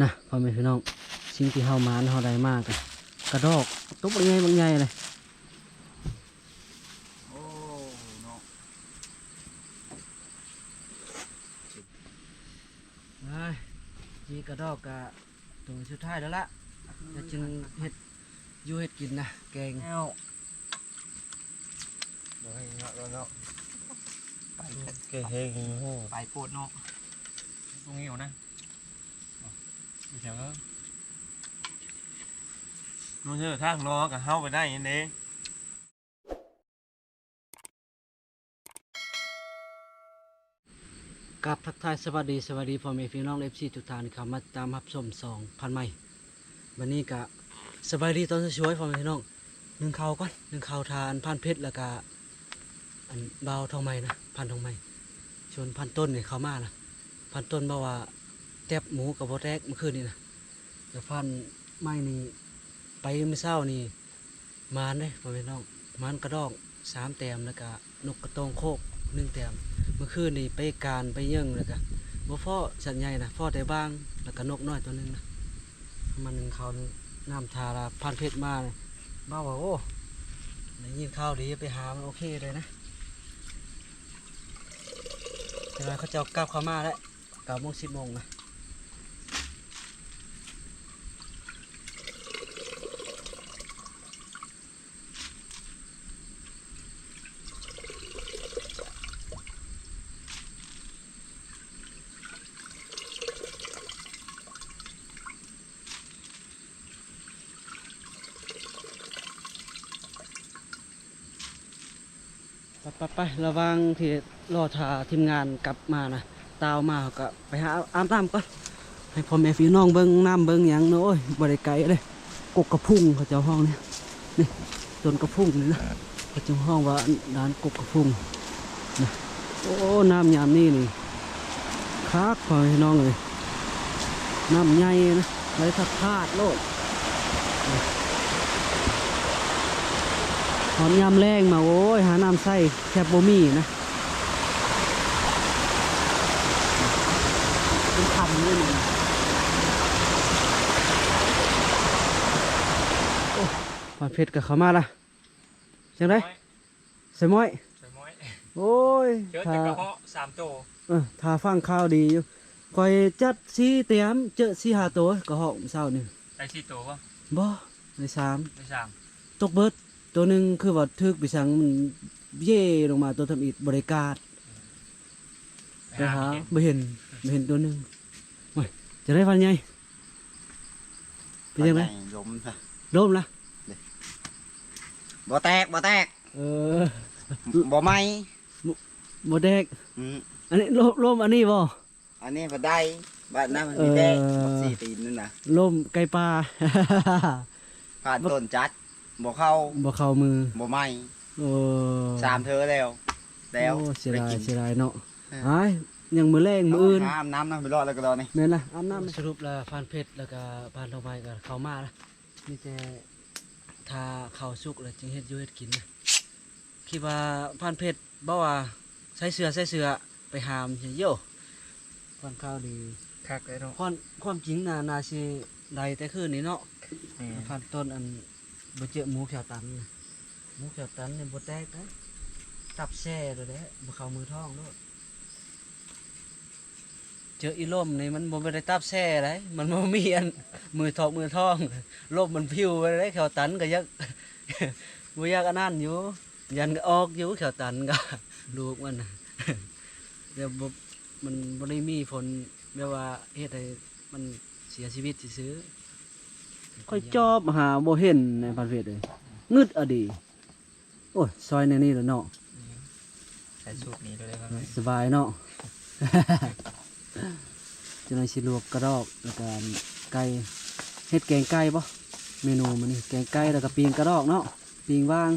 นะพ่อแม่พี่น้องสิ่งที่เฮามาเฮาได้มากกันกระดอกตุ๊บบางใหญ่เลยโอ้เนาะนี่กระดอกกะตัวสุดท้ายแล้วละจะจึงเฮ็ดอยู่เฮ็ดกินนะแกง แอวเดี๋ยวให้เนาะเนาะไปเกะเฮงโหไปโพดเนาะตรงนี้เอานะไม่ใช่เหรอน้องเชื่อทางล้อกับเฮาไปได้ยังไง กับทักทายสวัสดีพ่อแม่พี่น้องเอฟซีทุกท่านครับมาตามรับชม2,000 ใหม่วันนี้กะสบายดีตอนสวยๆพ่อแม่พี่น้องนึ่งข้าวก่อนนึ่งข้าวทานพันเพชรแล้วก็อันเบาทองใหม่นะพันทองใหม่ชวนพันต้นเนี่ยเขามานะพันต้นบอกว่าแทบหมูกับโบแทกเมื่อคืนนี่นะแต่พันไม้นี่ไปเมื่อเช้านี่มานเลยพ่อแม่พี่น้องมานกระดอง3 แต้มแล้วก็นกกระตองโคก1 แต้มเมื่อคืนนี่ไปการไปเยิ่งแล้วก็บ่พ่อสัตว์ใหญ่นะพ่อแต่บ้างแล้วก็นกน้อยตัวหนึงนะมันหนึ่งเขาน้ำทาราพันเพชรมาเลยบ้าว่าโอ้ได้ยินข้าวดีไปหามันโอเคเลยนะแต่ว่าเขาจะเอากลับเข้ามาแล้ว9 โมง 10 โมงนะไประวังที่รอทาทีมงานกลับมานะตาวมาเขาก็ไปหาอาบน้ำก่อนให้พ่อแม่พี่น้องเบิ้งน้ำเบิ้งหยังเนาะโอ้ยบริไกลเลยกกกระพุ่งเขาเจ้าห้องเนี่ยนี่ต้นกระพุ่งนี่นะเขาเจ้าห้องว่าร้านกกกระพุ่งนะโอ้น้ำยามนี่นี่คักพ่อแม่พี่น้องเลยน้ำใหญ่นะไรทัดพาดโลดหอมยำแรงมาโอ้ยหาน้ำใส่แคบโบมี่นะเป็นทำนี่นะโอ้ผ่านเพชรกับเขามาละจังไดใส่ม้อยโอ้ย เจอแต่กระเพาะ3 ตัวถ้าฟังข่าวดีอยู่คอยจัดสีเตรียมเจอสีหาตัวก็หอกเศร้านี่ ได้4 ตัวป่ะบ่ใน3ได้3ตกเบิดตัวหนึ่งคือว่าทึกไปสั่งมันเย่ลงมาตัวทำอิฐบริการไปหาไม่เห็นตัวหนึ่งจะได้ฟันไงเป็นยังไงล้มละ บ่แตกเออ บ่ไหม โมเด็กอันนี้ล้มอันนี้บ่ อันนี้บ่ได้บ้านนั้นมันมีแตก4 ตีนนั่นน่ะ ล้มไก่ปลา ผ่านต้นจัดบ่เข้า บ่เข้ามือ บ่ไหม โอ้ 3 เธอแล้วโอ้เสียดายเนาะหายยังมือแรงมืออื่นอาบน้ำนะไปรอดแล้วก็ตอนนี้แม่นล่ะอาบน้ำสรุปแล้วพานเพชรแล้วก็พานทองใบก็เข้ามาละมีแต่ทาข้าวสุกแล้วจึงเฮ็ดอยู่เฮ็ดกินนะคิดว่าพานเพชรบ่ว่าใส่เสื้อไปหามเยอะฟันข้าวดี คักเลยเนาะความจริงนาสิได้แต่คืนนี้เนาะพันต้นอันบ่เจอหมูแขวตันนะหมูแขวตันเนี่ยบ่แตกนะตับแช่เลยเด้บ่เข้ามือท้องโลดเจออีล่มนี่มันบ่ได้ตับแช่เลยมันบ่มีอันมือท้องล่มมันพิวไปเลยแขวตันก็ยัก บ่อยากอันนั้นอยู่ยันก็ออกอยู่แขวตันก็ลูกมันน่ะ เดี๋ยวมันบ่ได้มีผลแบบว่าเฮ็ดให้มันเสียชีวิตซื่อๆค่อยจอบหาบ่เห็นในพันเพชรเลยงึดอะดีโอ้ยซอยในนี้แหละเนาะ ใส่สูตรนี้เลยครับ สบายเนาะ จะนายสิลวกกระดอกแล้วก็ไก่เฮ็ดแกงไก่ป่ะเมนูมันนี่แกงไก่แล้วก็ปีงกระดอกเนาะปีงว่าง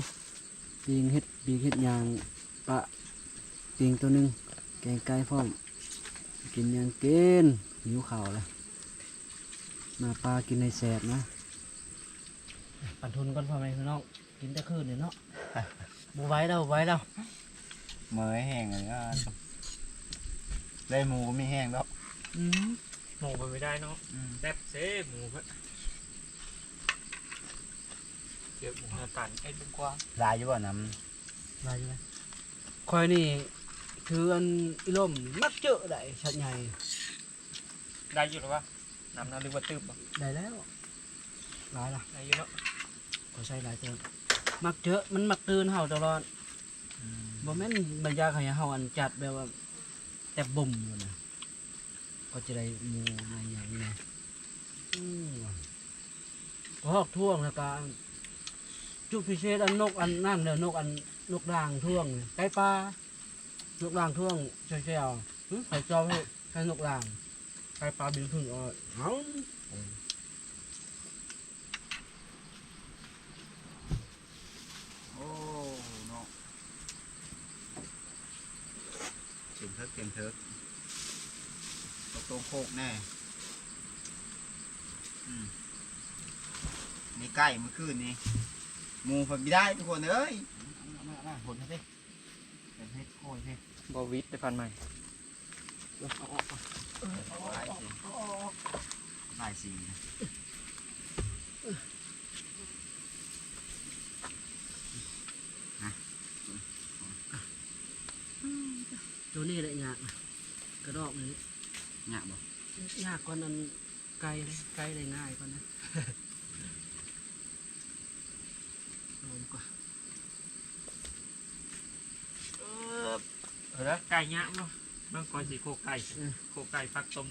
ปีงเฮ็ดยางปะปีงตัวหนึงแกงไก่พร้อมกินยังกินหิวข้าวแล้วมาปลากินในแสบนะปั่นทุนก่อนพ่อแม่พี่น้องกินแต่คืนเนี่ยเนาะ บูไว้แล้วเมื่อยแห้งเลยก็ได้หมูก็ไม่แห้งแล้ว หมูมันไม่ได้เนาะแซ่บเซ่หมูก็เดี๋ยวหมูตันไอ้เป็นกว่า ลายอยู่บ่น้ ได้ไหมคอยนี่ถืออันอีล่มมักเจอได้ชัดใหญ่ ได้อยู่หรือวะน้ำน้ำลึกว่าตื้บบ่ ได้แล้วหลายล่ะ ได้อยู่เนาะ ก็ใช้หลายเติมมักเจอมันมักตื่นเฮาตลอดบ่แม่นบรรยากให้เฮาอันจัดแบบว่าแต่บ่มอยู่นะก็จะได้หมูอะไรอย่างนี้นะก็ฮอกท่วงแล้วก็จุดพิเศษอันนกอันนั่นเด้อนกอันนกด่างท่วงไก่ปลานกด่างท่วงเชี่ยวๆใส่จอให้ใส่นกด่างไก่ปลาบินพึ่งเอ้า ำโอ้เนาะเก่งเถิกตรงโคกแน่นี่ใกล้เมื่อคืนนี้หมูผมไม่ได้ทุกคนเอ้ยมาผลให้ดิเป็นให้โค่อยให้ บวิทได้พันใหม่ ลายสีนะ ตัวนี้แหละยากกระดอกนี้ หยาบบ่ ยากกว่านั้นไกลเลยไกลเลยง่ายกว่านะลงก่อน แล้วไก่ย่างเนาะเมื่อก่อนสิโคไก่โคไก่ฟักต้ม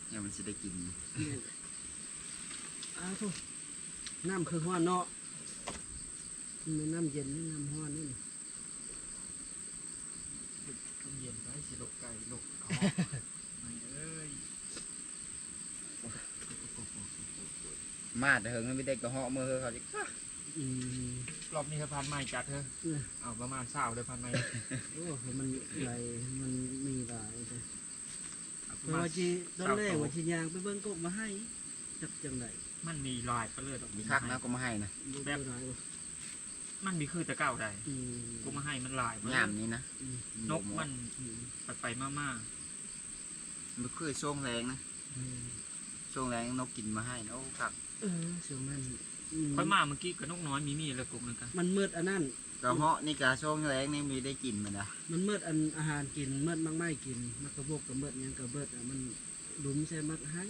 เนี่ยมันจะได้กิน อ้าวทุกน้ำคือห้อนเนาะมันน้ำเย็นนี่น้ำห้อนนี่ เย็นไปสิลกไก่ลกเอาไม่เอ้ย มาแต่เฮงไม่ได้กระเหาะมือเขาดิ รอบนี้เธอพันใหม่จัดเธอเอาประมาณ20เลยพันใหม่ โอ้มันไหลมันมีหลายเลย ประ เพราะ มาณ ว่าจีตอนแรกว่าจียางไปเบิ้งกบมาให้จับจังไหน มันมีลายไปเลยดอก มีคักนะก็มาให้นะ แบบไหนวะ มันมีคือแต่เก่าใดกูมาให้มันลาย ยามนี้นะ นกมันไปมา มันคือช่วงแรงนะช่วงแรงนกกินมาให้นะโอ้ครับ เสียงมัน ค่อยมาเมื่อกี้กับนกน้อยมีเลยกลุ่มนึงกัน มันมืดอันนั้น กระเหาะนี่กะช่วงแรงนี่มีได้กินมันนะ มันมืดอันอาหารกินมืดมักไม่กินมักกระบกกับมืดยังกระเบิดอ่ะมันหลุมใช่มักให้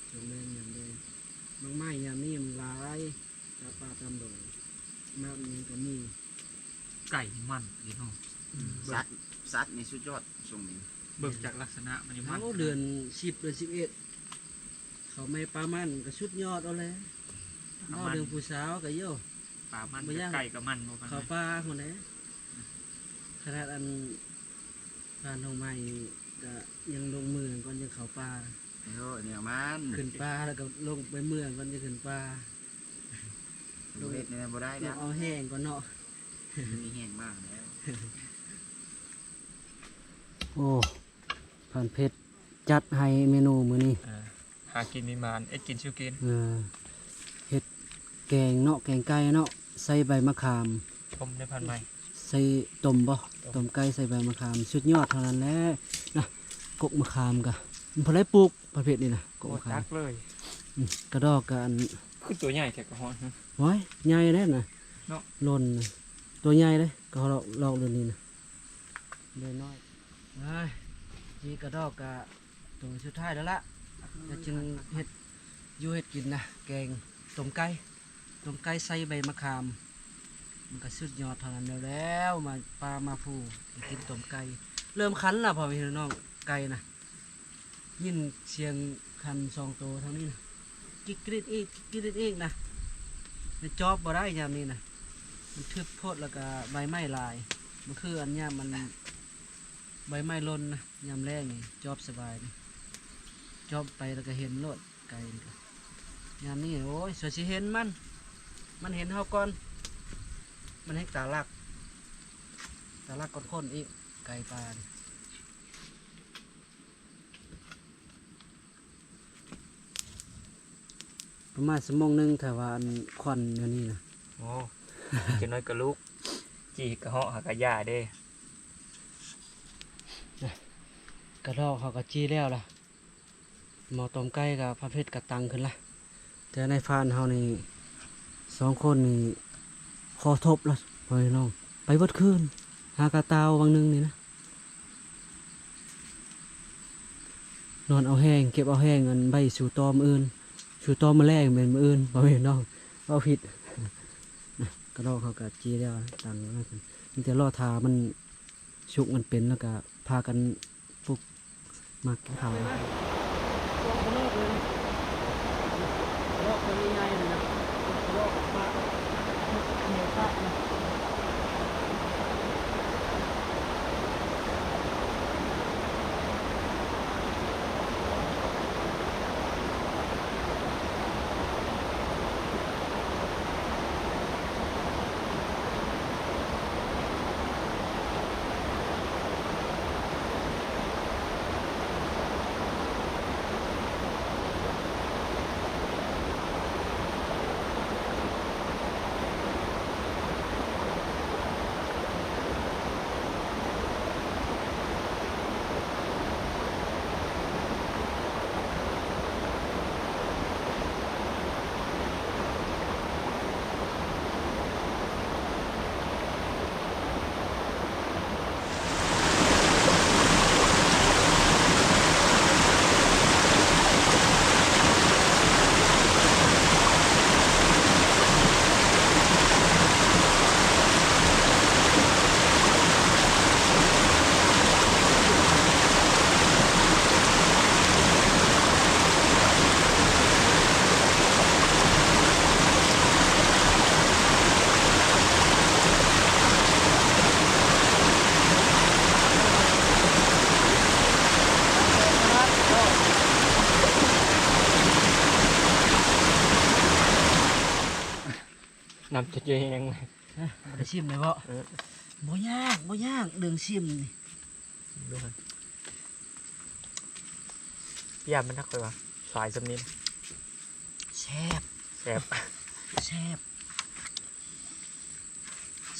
เสียงแรงอย่างเดียวมักไม่ยามนี่มันหลายตาปลาตามดอยมากมันก็มี ไก่มันพี่น้อง สัตว์นี่สุดยอดช่วงนี้ เบิกจากลักษณะมันนี่มัน เขาเดือน10เดือน11เขาไม่ปลามันก็ชุดยอดเอาเลยเขาเดือนผู้สาวก็เยอะ ป่ามันไก่กับมัน เขาปลาคนนี้ขนาดอันการทงใหม่ก็ยังลงมือก่อนยังเขาปลา ไอ้โหเนี่ยมัน ขึ้นปลาแล้วก็ลงไปเมืองก่อนจะขึ้นปลา ดูเห็ดเนี่ยบ่ได้ แล้ แล้ว ว เอาแห้งก่อนเนาะ มีแห้งมากแล้ว โอ้ผ่านเพชรจัดให้เมนูมื้อนี้ หากินมีมานกินชิวกิน เฮ็ดแกงเนาะแกงไก่เนาะใส่ใบมะขาม ผมได้พันใหม่ ใส่ต้มบ่ต้มไก่ใส่ใบมะขามสุดยอดเท่านั้นแหละนะกกมะขามกะมันพอได้ปลูกประเภทนี้นะกก โค มะ จั ขาม กเลย กระดอกกัน คือตัวใหญ่แค่กระหอน ไว้ใหญ่เลยนะ เนาะ หล่นน่ะตัวใหญ่เลยก็ลอกเรื่องนี้นะเล็กน้อยไอ้นี่กระดอกกะตัวสุดท้ายแล้วละจะจึงเฮ็ดอยู่เฮ็ดกินนะแกงต้มไก่ใส่ใบมะขาม มันก็สุดยอดเท่านั้นแล้วมาปลามาผูไปกินต้มไก่เริ่มคันแล้วพอพี่น้องไก่นะยินเสียงคัน2 ตัวเท่านี้นะกิ๊กกรีดอีกกิ๊กกรีดอีกนะไม่จอบบ่ได้ยามนี้นะมันทึบโพดแล้วก็ใบไม้ลายมันคืออันยามมันใบไม้หล่นนะยามแรงนี่จอบสบายนี่จอบไปแล้วก็เห็นโลดไก่นี่ก็ยามนี้โอ้ยสวยสิเห็นมันเห็นเฮาก่อน มันให้ตาลักก้นๆอีกไก่ปลานี่ประมาณ1 ชั่วโมงถ้าว่าอันควันอันนี้นะ โอ้จะน้อยกระลุกจีกระเหาะหากระยาเด้ กระดอกเขาก็จี้แล้วล่ะหมอต้มไก่กับพระเพชรกับตังขึ้นละแต่ในฟานเฮานี่2 คนนี่คอทบละพ่อพี่น้องไปเบิดคืนหากระตาววังหนึงนี่นะนอนเอาแห้งเก็บเอาแห้งอันใบสู่ตอมออื่นสู่ตอมมาแรงเป็นมืออื่นพ่อพี่น้องเอาผิดกระดอกเขาก็จี้แล้วตังนั่นมันจะรอทามันชุกมันเป็นแล้วก็พากันปลุกมากินข้าวนะลอกเลยลอกตัวใหญ่ๆเลยนะลอกปลาเหนียวปลานะน้ำจะเยอะเองเลย บ่ได้ชิมเลยบ่บ่ยากบ่ยากเรื่องชิมนี่ ดูกันยามมันนักเลยวะสายสำนิน แซ่บ แสบ แซ่บ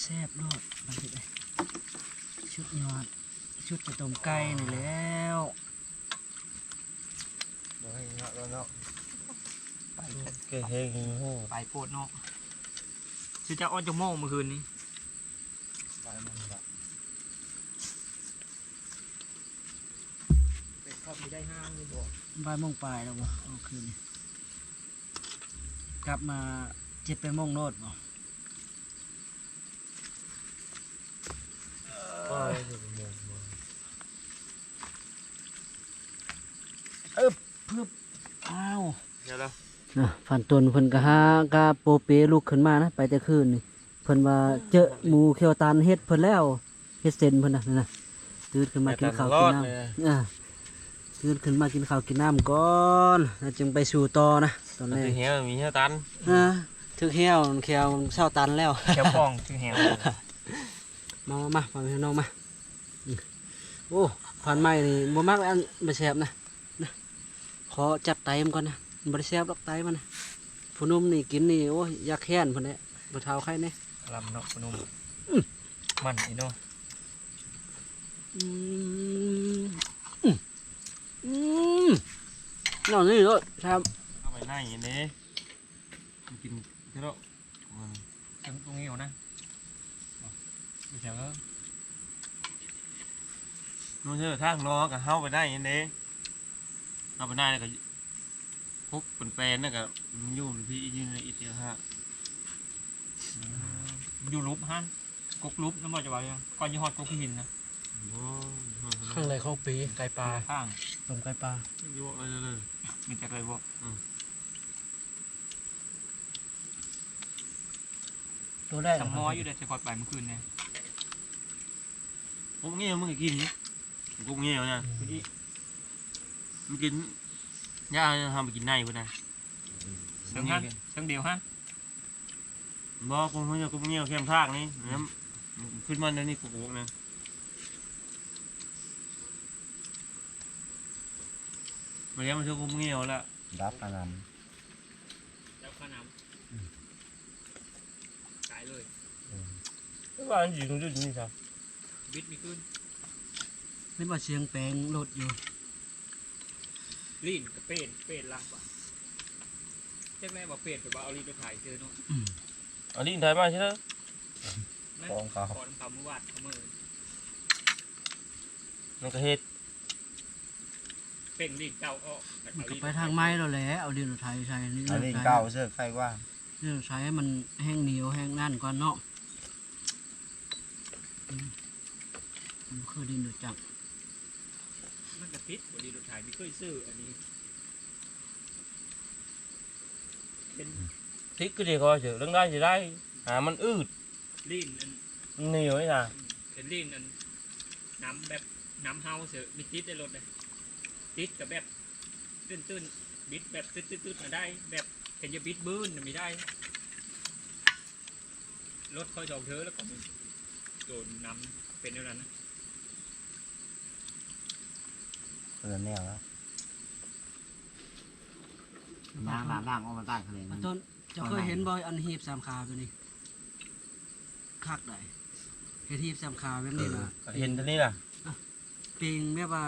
แซ่บโลดมันสิได้ชุดยอดชุดจะต้มไก่นี่แล้ว เดี๋ยวให้เนาะเนาะไปเกเฮงหู ไปโพดเนาะชื่อเจ้าอ้อนจโม่เมื่อคืนนี้ ไปมันละ เป็นข้าวมีได้ห้างเลยบอก บ่ายโมงปลายแล้วบ่เอาคืนนี้กลับมา7-8 โมงโลดบ่ ก็ พึบอ้าว เดี๋ยวแล้ว ฝันตนเพิ่นก็หากะโปเปลุกขึ้นมานะไปแต่คืนนี่เพิ่นว่าเจอหมูเขียวตาลเฮ็ดเพิ่นแล้วเฮ็ดเส้นเพิ่นน่ะนั่นน่ะตื่นขึ้นมากินข้าวกินน้ำตื่นขึ้นมากินข้าวกินน้ำก่อนแล้วจึงไปสู่ต่อนะตอนแรก เหี้ยมีเหี้ยตัน ถึกแห้วแควเศร้าตันแล้ว แค่ปองชื่อแหว มาพี่น้องมาโอ้ผ่านไม้นี่บ่มักอันบ่แซ่บนะขอจัดไตมันก่อนนะบ่ได้แซ่บดอกไตมันนะผู้หนุ่มนี่กินนี่โอ้ยอยากแค้นเพิ่นแหละบ่เท่าใครแน่ ลำเนาะพนุ่มมันอีโน่ อืมนอนนี่เลยครับ เข้าไปหน้าอย่างนี้กินเท่าไหร่ตรงนี้เอานะดูเฉยแล้วนู่นเชื่อทางนอกับเข้าไปได้อย่างนี้เข้าไปได้แล้วก็คุกเป็นแปลนแล้วก็อยู่ที่ยืนในอิตาลีอยู่รูปฮะกุ๊กรูปน้ำมันจะไว้ก่อนยี่ห้อกุ๊กหินนะ ข้างในของปีไก่ปลา ข้าง ต้มไก่ปลา ยี่ห้ออะไรเลยมีแต่อะไรบอก ตัวแรก สมออยู่เด็ดจะกอดไปเมื่อคืนเนี่ยกุ๊กเงี้ยมึงกินนี่กุ๊กเงี้ยนะมึงกินย่าทำไปกินในกูนะเชิงเดียวฮะบอกกูเขาจะกุ๊กเงี้ยเข้มทากนี่ขึ้นมาในนี่กุ๊กนะมาเลี้ยงมันชื่อกุ๊กเงี้ยแล้ว รับขนาด แล้วข้าน้ำตายเลยว่าอยู่ตรงจุดนี้ครับบิดมีขึ้น เป็นว่าเสียงแปลงรถอยู่ ลีนกับเป็ดลักว่ะเจ้าแม่บอกเป็ดไปว่าเอาลีนไปถ่ายเจอเนาะ อันนี้ถ่ายมาใช่ไหม นั่น ของเขา ขอน้ำเขาเมื่อวานเขาเมื่อ มันก็เฮ็ด เป่งลีนเก่าออก มันก็ไปทางไม้แล้วแหละเอาดินไทยใส่นี่ อันนี้เก่าเสื้อใครว่า ดินไทยให้มันแห้งเหนียวแห้งนั่นก่อนเนาะมันคือดินดูจัก มันกระติดบดีรถถ่ายไม่เคยซื้ออันนี้เป็น ทิศก็ดีก็เฉยเรื่องได้จะได้มันอืด ลีนอัน มันเหนียวไอ้ห่า เป็นลีนอันน้ำแบบน้ำเฮาเสือมีติดในรถเลยติดกับแบบตื้นบิดแบบตื้นมาได้แบบเห็นจะบิดบื้นไม่ได้รถคอยจองเธอแล้วก็โดนน้ำเป็นเท่านั้นนะ เออแนวแล้วล้างออกมาใต้ทะเล อันต้นเจะเคยเห็นบ่อันหีบสามขาตัวนี้คักได้เห็นหีบสามขาแบบนี้นะ เห็นตัวนี้ล่ะ ปีงแบบว่า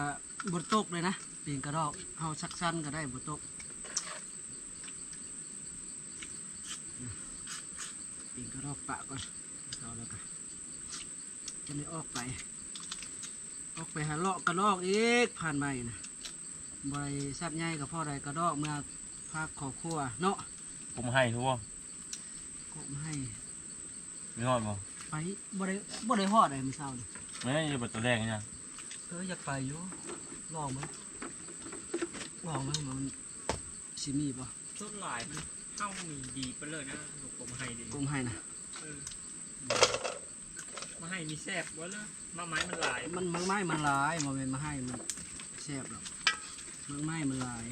บนตกเลยนะปีงกระดอกเอาสักสั้นก็ได้บนตกปีงกระดอกปะก่อนเอาแล้วกันจะได้ออกไปหาเลาะกระดอกอีกผ่านใหม่นะบริษัทใหญ่กับพ่อใดกระดอกเมื่อภาคครอบครัวเนาะ ผมให้ทั่ว ก็ไม่ให้ ไม่รอดบ่ ไปบ่ได้ฮอดเลยมื้อเช้านี่ ไม่ได้จะเปิดตัวแรกนะ อยากไปอยู่ลองมั้ยมันสิมีบ่ ชุดหลายมันเข้ามีดีไปเลยนะหนูผมให้ดี กูให้นะ มาให้มีแซ่บวะเลยมาไม้มันหลาย มันไม้มันหลายบ่แม่นมาให้มันแซ่บหรอกมันไม้มันหลาย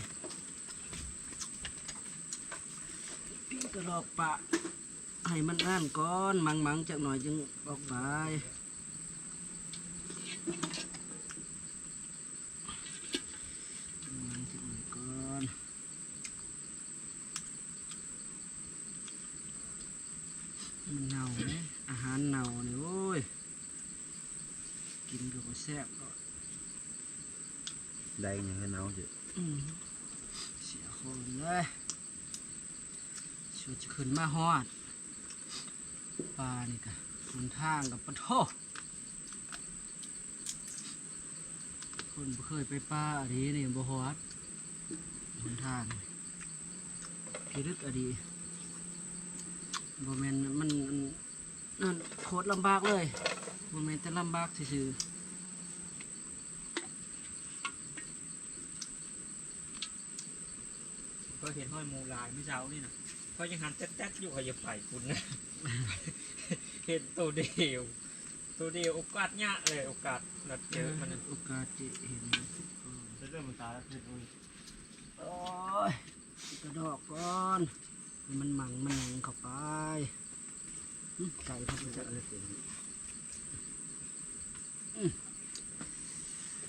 ปีกระดอกปะให้มันนั่นก่อนมังจักหน่อยจึงออกไปมังจักหน่อยก่อนมันเน่าเลยอาหารเน่าเนี่ยโอ้ยกินก็บ่แซ่บก็ ได้ยังไงเอาอยู่ เสียคนเลยชวนจะขึ้นมาฮอดปลานี่กะมันทางกับปะโทคนบ่เคยไปปลาอันนี้นี่บ่ฮอดมันทางพิลึกอันนี้บ่แม่นมันนั่นโคตรลำบากเลยบ่แม่นแต่ลำบากซื่อ ก็เห็นห้อยมูลายเมื่อเช้านี่นะเขายังหันแต๊ดๆอยู่เขาจะไปคุณนะ เห็นตัวเดียวโอกาสยากเลยโอกาสนัด ๆ เจอมันนะ โอกาสจะเห็น เริ่มมันตายแล้วคือ โอ้ยกระดอกก่อนให้มันหมั่งมันหยังเข้าไปไก่เขาจะอะไรเป็น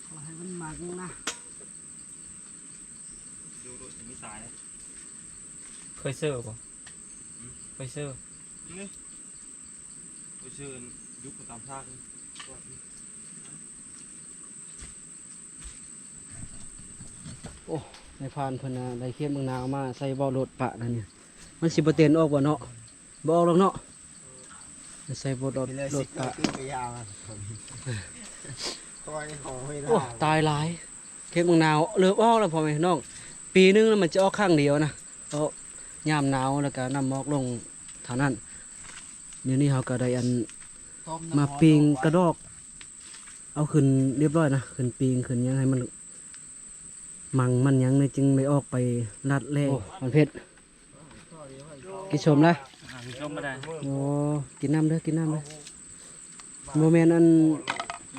ขอให้มันหมั่งนะ ดูถึงไม่ตาย เคยเสิร์ฟป่ะเคยเสิร์ฟ นี่ไปเชิญยุคตามภาค ในพานเพนนาได้เขียนบางนาวมาใส่บ่อรถปะนั่นเนี่ยมันสิบเต็นออกบ่เนาะบ่ออกหรอกเนาะใส่บ่อรถ เลย ร สิ ถปะ ขึ้นไปยาวอ่ะคอยขอเวลา โอ้ตายหลายเขียนบางนาวเลิกออกแล้วพ่อแม่น้องปีนึงแล้วมันจะออกข้างเดียวนะเอายามหนาวแล้วก็นำหมอกลงเท่านั้นเดี๋ยวนี้เขาก็ได้อันมาปิงกระดอก เอาขึ้นเรียบร้อยนะขึ้นปิงขึ้นยังให้มันมังมันยังเลยจึงได้ออกไปลัดเล่มันเพชรกินชมนะ ชมมาได้ โอ้กินน้ำเด้อกินน้ำเด้อโมเมนต์อัน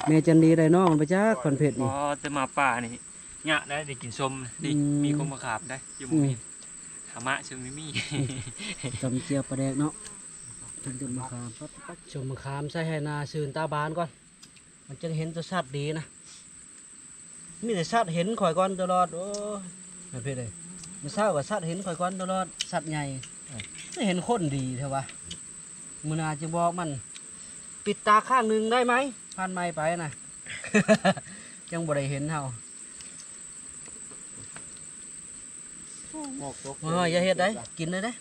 แม่จันดีได้น้องไปจ้าคอนเพชร อ๋ นี่ อแต่มาป่านี่ยะได้ได้กินส้มนี่มีคนมาขาบได้อยู่มีธรรมะซึ่งไม่มี จำเจียวปลาแดกเนาะจนมะขามปั๊บชมมะขามใส่ให้นาซื่นตาบานก่อนมันจะเห็นตัวสัตว์ดีนะมีแต่สัตว์เห็นข่อยก่อนตลอดโอ้ยเพชรเลยมันเศร้ากับสัตว์เห็นข่อยก่อนตลอดสัตว์ใหญ่ไม่เห็นคนดีเท่าวะมือนาจะบอกมัน ปิดตาข้างหนึ่งได้ไหมพันไม้ไปนะ จ จังบ่ได้เห็นเฮา หมอกตก ว่าอย่าเฮ็ดได้กินเลยได้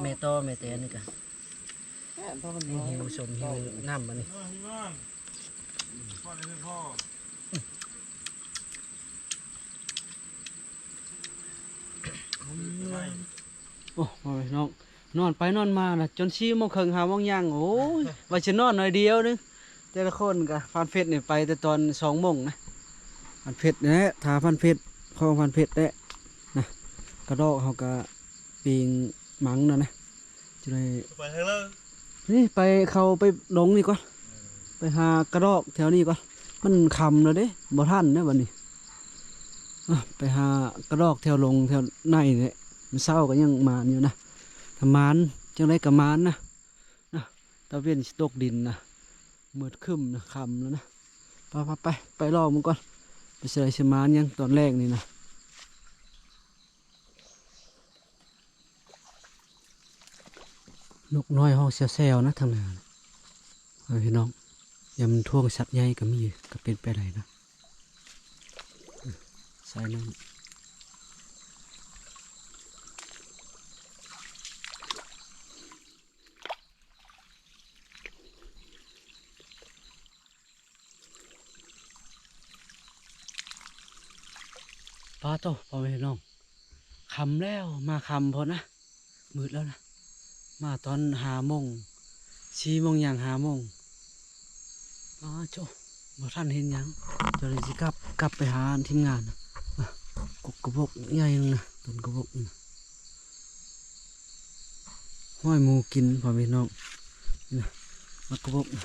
แม่ตอแม่แตนนี่ก็ แค่เพราะมัน หิวสมหิวน้ำบัดนี้โอ้ยน้องนอนไปนอนมาน่ะจน4 โมงครึ่ง5 โมงยังโอ้ยว่าสินอนหน่อยเดียวนึงแต่ละคนก็ฟันเฟสนี่ไปแต่ตอน2 โมงนะฟันเฟสนี่แหละทาฟันเฟสเข้าฟันเฟสแหละนะกระดอกเฮาก็ปิงหมังน่ะนะจะได้ ไปเถอะเลย นี่ไปเขาไปลงนี่ก่อนไปหากระรอกแถวนี้ก่อนมันคำแล้วเด้บ่ทันนะวันนี้ไปหากระรอกแถวลงแถวในเนี่ยมันเศร้าก็ยังมานอยู่นะทำมานจังไรกับมานนะตะเวียนสิตกดินนะมืดคึมนะคำแล้วนะไปรอมึงก่อนไปเสยสมานยังตอนแรกนี่นะนกน้อยห้องแซวๆนะทางนั้นพี่น้องยามมันท่วงสัตว์ใหญ่ก็มีก็เป็นไปได้นะสายน้ำป้าโตพ่อแม่พี่น้องคำแล้วมาคำพอนะมืดแล้วนะมาตอน5 โมง4 โมงอย่าง5 โมงโจบ่ท่านเห็นหยังจะเลยสิกลับไปหาทีมงานกระบอกใหญ่นึงนะต้นกระบอกนี่นะห้อยหมูกินพ่อแม่น้องนี่นะมากระบอกนะ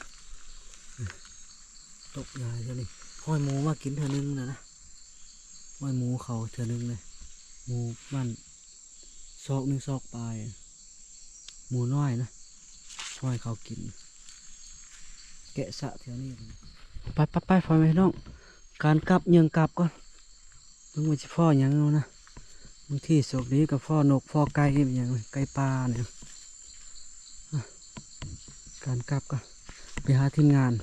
ตกยาเท่านี้ห้อยหมูมากินเท่านึงนะห้อยหมูเขาเท่านึงเลยหมูมันซอกนึงซอกปลายหมูน้อยนะห้อยเขากินแกะสะแถวนี้ไปพ่อแม่น้องการกลับยังกลับก่อนมึงมาชิพ่อยังเอานะบางที่โศกนี้กับพ่อนกพ่อไก่อย่างไก่ปลาเนี่ยการกลับก็ไปหาทีมงาน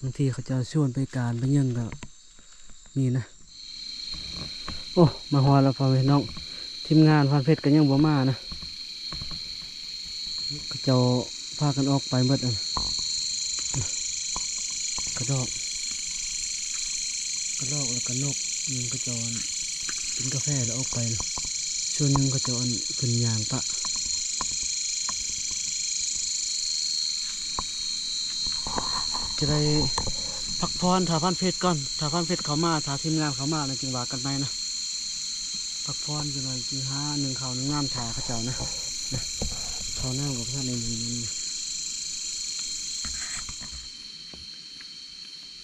บางทีเขาจะชวนไปการไปยังก็มีนะโอ้มาฮอแล้วพ่อแม่น้องทีมงานพันเพชรกันยังบ่มานะก็จะพากันออกไปหมดกระดอกแล้วก็นกยังก็จอนกินกาแฟแล้วออกไปนะส่วนหนึ่งก็จอนขึ้นยางปะจะได้พักผ่อนถ่าพันเพชรก่อนถ่าพันเพชรเขามาถ่าทีมงานเขามานะจึงว่ากันไปนะพักผ่อนจะหน่อยจึงหา1 เขา1 น้ำถ่าเขาเจ้านะเขาหน้ากับท่านในนี้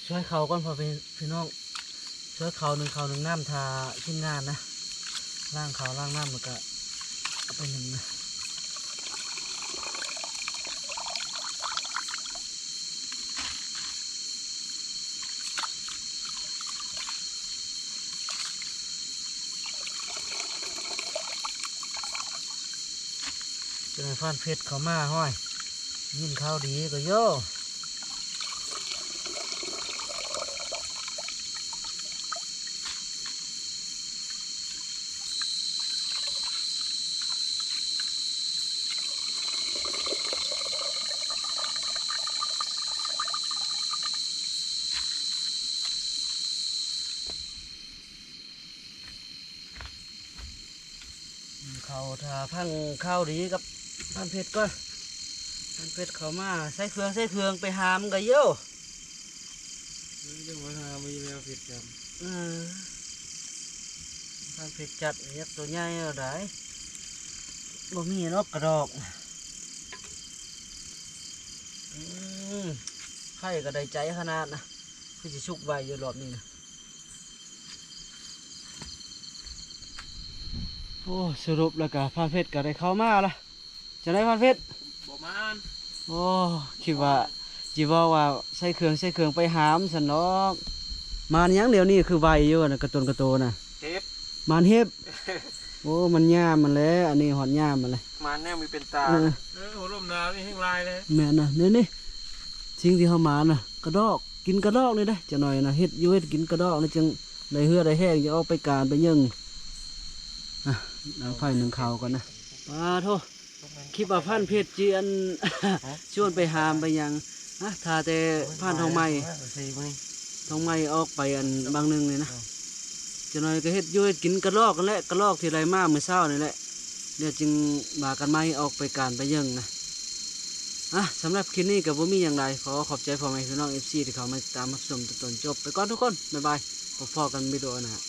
ช่วยเขาก่อนพอพี่น้องช่วยเขา1 เขา 1 น้ำทาชิ้นงานนะล่างเขาล่างน้ำแล้วก็เอาไป1นะจะให้ฟันเพชรเขามาห้อยยินข้าวดีก็โย่เขาถ้าพังข้าวดีกับพันเพชรก่อนพันเพชรเขามาใส่เครื่องไปหามกันโย่ยังมาหาไม่แล้วผิดกัน พันเพชรจัดยักษ์ตัวใหญ่เอาได้บ่มีนกกระดอกไข่ก็ได้ใจขนาดนะคือจะชุกใบอยู่รอบนี้นะโอ้สรุปแล้วก็พันเพชรก็ได้เข้ามาละจะได้พันเพชร บ่มาน โอ้คิดว่าจีว่าใส่เครื่องไปหามสันเนาะมันยังเดี๋ยวนี้คือใบอยู่นะกระโตนะ เทป มันเฮ็บ โอ้มันย่ามมันแล้วอันนี้หอดย่ามมันเลย มันแน่มีเป็นตาหัวลมหนาวนี่แห้งลายเลย แม่น่ะนี่สิ่งที่เขามาน่ะกระดอก กินกระดอกนี่ได้จะหน่อยนะเฮ็ดอยู่เฮ็ดกินกระดอกนี่จึงได้เหือได้แห้งจะออกไปการไปยึงอ่ะนางไผ่หนึ่งข่าวก่อนนะมาโทษคลิปว่าพันเพชรจีอัน ชวนไปหามไปยังฮะถ้าแต่ผ่านทองไม้ทองไม้ออกไปอันบางหนึงเลยนะจะหน่อยก็เฮ็ดอยู่เฮ็ดกินกระลอกกันแหละกระลอกที่ไรมาเมื่อเช้านี่แหละเดี๋ยวจึงมากันไม้ออกไปการไปยึงนะสำหรับคลิปนี้กับผมมีอย่างไรขอขอบใจพ่อแม่พี่น้อง FC ที่เขามาตามรับชมจนจบไปก่อนทุกคนบ๊ายบายพบกันวิดีโอนะฮะ